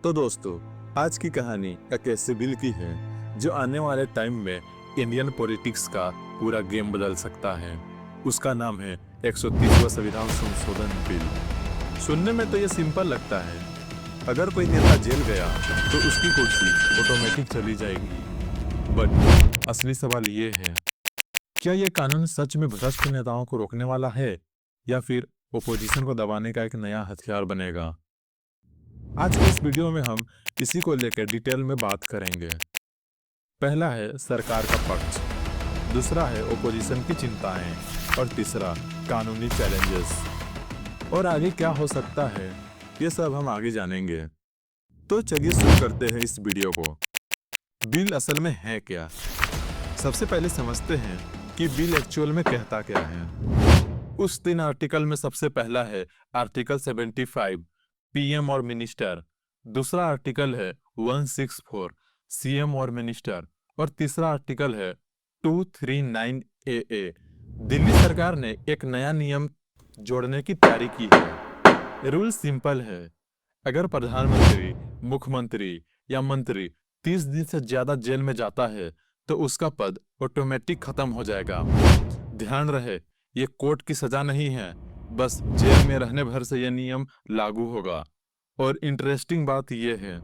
तो दोस्तों, आज की कहानी एक ऐसे बिल की है जो आने वाले टाइम में इंडियन पॉलिटिक्स का पूरा गेम बदल सकता है। उसका नाम है 130वां संविधान संशोधन बिल। सुनने में तो ये सिंपल लगता है। अगर कोई नेता जेल गया तो उसकी कुर्सी ऑटोमेटिक चली जाएगी। बट असली सवाल ये है, क्या ये कानून सच में भ्रष्ट नेताओं को रोकने वाला है या फिर ओपोजिशन को दबाने का एक नया हथियार बनेगा? आज के इस वीडियो में हम इसी को लेकर डिटेल में बात करेंगे। पहला है सरकार का पक्ष, दूसरा है ओपोजिशन की चिंताएं और तीसरा कानूनी चैलेंजेस। और आगे क्या हो सकता है, ये सब हम आगे जानेंगे। तो चलिए शुरू करते हैं इस वीडियो को। बिल असल में है क्या? सबसे पहले समझते हैं कि बिल एक्चुअल में कहता क्या है। उस 3 आर्टिकल में सबसे पहला है आर्टिकल 75 पीएम और मिनिस्टर, दूसरा आर्टिकल है 164 सीएम और मिनिस्टर और तीसरा आर्टिकल है 239 ए। दिल्ली सरकार ने एक नया नियम जोड़ने की तैयारी की है। रूल सिंपल है, अगर प्रधानमंत्री, मुख्यमंत्री या मंत्री 30 दिन से ज्यादा जेल में जाता है तो उसका पद ऑटोमेटिक खत्म हो जाएगा। ध्यान रहे, ये कोर्ट की सजा नहीं है, बस जेल में रहने भर से यह नियम लागू होगा। और इंटरेस्टिंग बात यह है,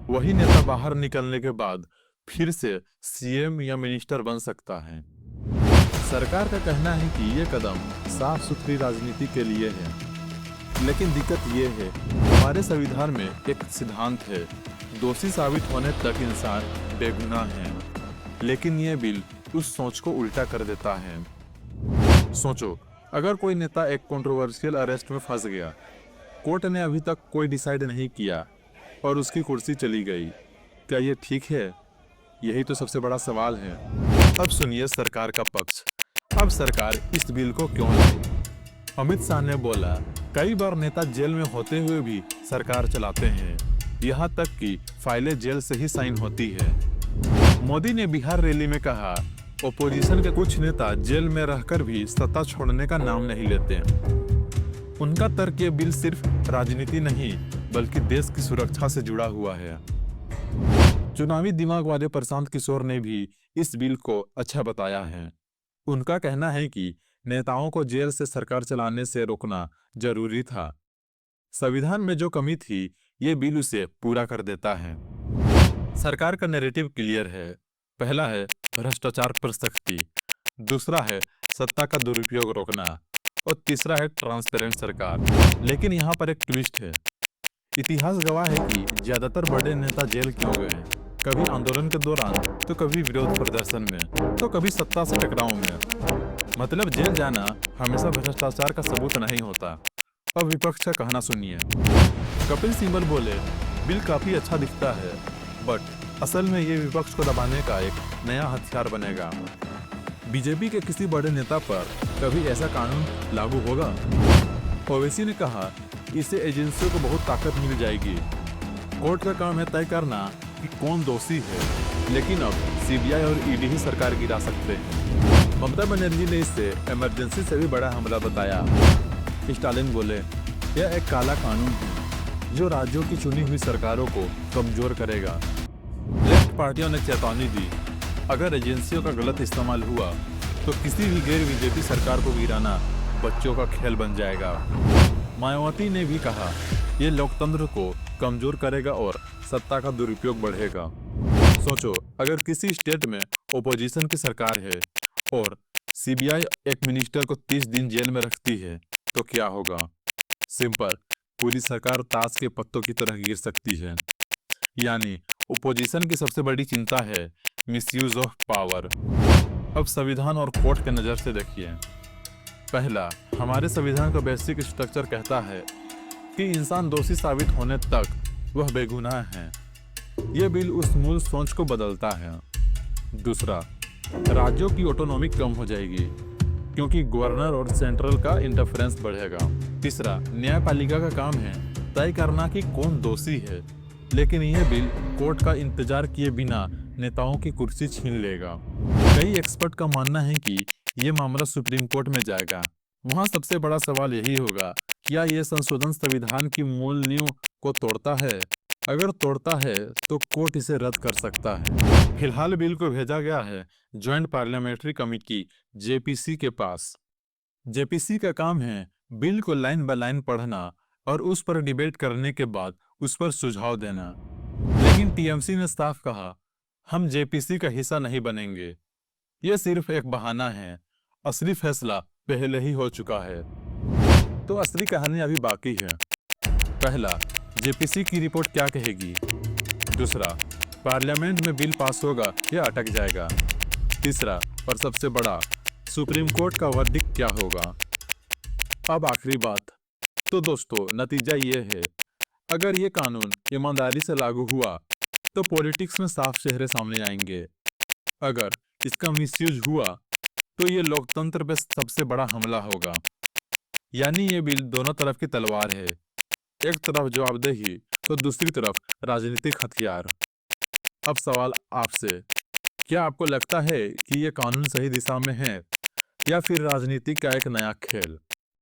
वही नेता बाहर निकलने के बाद फिर से सीएम या मिनिस्टर बन सकता है। सरकार का कहना है कि ये कदम साफ सुथरी राजनीति के लिए है, लेकिन दिक्कत ये है, हमारे संविधान में एक सिद्धांत है, दोषी साबित होने तक इंसान बेगुनाह है। लेकिन ये बिल उस सोच को उल्टा कर देता है। सोचो, अगर कोई नेता एक कंट्रोवर्शियल अरेस्ट में फंस गया, कोर्ट ने अभी तक कोई डिसाइड नहीं किया और उसकी कुर्सी चली गई, क्या ये ठीक है? यही तो सबसे बड़ा सवाल है। अब सुनिए सरकार का पक्ष। अब सरकार इस बिल को क्यों लाई? अमित शाह ने बोला, कई बार नेता जेल में होते हुए भी सरकार चलाते हैं, यहाँ तक कि फाइलें जेल से ही साइन होती है। मोदी ने बिहार रैली में कहा, ओपोजिशन के कुछ नेता जेल में रहकर भी सत्ता छोड़ने का नाम नहीं लेते। उनका तर्क ये बिल सिर्फ राजनीति नहीं बल्कि देश की सुरक्षा से जुड़ा हुआ है। चुनावी दिमाग वाले प्रशांत किशोर ने भी इस बिल को अच्छा बताया है। उनका कहना है कि नेताओं को जेल से सरकार चलाने से रोकना जरूरी था। संविधान में जो कमी थी, ये बिल उसे पूरा कर देता है। सरकार का नैरेटिव क्लियर है। पहला है भ्रष्टाचार पर सख्ती, दूसरा है सत्ता का दुरुपयोग रोकना और तीसरा है ट्रांसपेरेंट सरकार। लेकिन यहाँ पर एक ट्विस्ट है। इतिहास गवाह है कि ज्यादातर बड़े नेता जेल क्यों गए, कभी आंदोलन के दौरान, तो कभी विरोध प्रदर्शन में, तो कभी सत्ता से टकराव में। मतलब जेल जाना हमेशा भ्रष्टाचार का सबूत नहीं होता। अब विपक्ष का कहना सुनिए। कपिल सिब्बल बोले, बिल काफी अच्छा दिखता है, बट असल में ये विपक्ष को दबाने का एक नया हथियार बनेगा। बीजेपी के किसी बड़े नेता पर कभी ऐसा कानून लागू होगा? ओवैसी ने कहा, इससे एजेंसियों को बहुत ताकत मिल जाएगी। कोर्ट का काम है तय करना कि कौन दोषी है, लेकिन अब सीबीआई और ईडी ही सरकार गिरा सकते हैं। ममता बनर्जी ने इसे इमरजेंसी से भी बड़ा हमला बताया। स्टालिन बोले, यह एक काला कानून है जो राज्यों की चुनी हुई सरकारों को कमजोर करेगा। लेफ्ट पार्टियों ने चेतावनी दी, अगर एजेंसियों का गलत इस्तेमाल हुआ तो किसी भी गैर बीजेपी सरकार को गिराना बच्चों का खेल बन जाएगा। मायावती ने भी कहा, यह लोकतंत्र को कमजोर करेगा और सत्ता का दुरुपयोग बढ़ेगा। सोचो, अगर किसी स्टेट में ओपोजिशन की सरकार है और सीबीआई एक मिनिस्टर को 30 दिन जेल में रखती है तो क्या होगा? सिंपल, पूरी सरकार ताश के पत्तों की तरह गिर सकती है। यानी ओपोजिशन की सबसे बड़ी चिंता है मिसयूज ऑफ पावर। अब संविधान और कोर्ट के नज़र से देखिए। पहला, हमारे संविधान का बेसिक स्ट्रक्चर कहता है कि इंसान दोषी साबित होने तक वह बेगुनाह है। यह बिल उस मूल सोच को बदलता है। दूसरा, राज्यों की ऑटोनॉमी कम हो जाएगी क्योंकि गवर्नर और सेंट्रल का इंटरफेरेंस बढ़ेगा। तीसरा, न्यायपालिका का काम है तय करना कि कौन दोषी है, लेकिन यह बिल कोर्ट का इंतजार किए बिना नेताओं की कुर्सी छीन लेगा। कई एक्सपर्ट का मानना है कि यह मामला सुप्रीम कोर्ट में जाएगा। वहां सबसे बड़ा सवाल यही होगा, क्या यह संशोधन संविधान की मूल नींव को तोड़ता है अगर तोड़ता है तो कोर्ट इसे रद्द कर सकता है। फिलहाल बिल को भेजा गया है ज्वाइंट पार्लियामेंट्री कमेटी जेपीसी के पास। जेपीसी का काम है बिल को लाइन बाय लाइन पढ़ना और उस पर डिबेट करने के बाद उस पर सुझाव देना। लेकिन टीएमसी ने साफ कहा, हम जेपीसी का हिस्सा नहीं बनेंगे। यह सिर्फ एक बहाना है, असली फैसला पहले ही हो चुका है। तो असली कहानी अभी बाकी है। पहला, जेपीसी की रिपोर्ट क्या कहेगी। दूसरा, पार्लियामेंट में बिल पास होगा या अटक जाएगा। तीसरा और सबसे बड़ा, सुप्रीम कोर्ट का वर्डिक्ट क्या होगा। अब आखिरी बात, तो दोस्तों नतीजा ये है, अगर ये कानून ईमानदारी से लागू हुआ तो पॉलिटिक्स में साफ चेहरे सामने आएंगे। अगर इसका मिसयूज हुआ तो ये लोकतंत्र पे सबसे बड़ा हमला होगा। यानी ये बिल दोनों तरफ की तलवार है, एक तरफ जवाबदेही तो दूसरी तरफ राजनीतिक हथियार। अब सवाल आपसे, क्या आपको लगता है कि ये कानून सही दिशा में है या फिर राजनीति का एक नया खेल।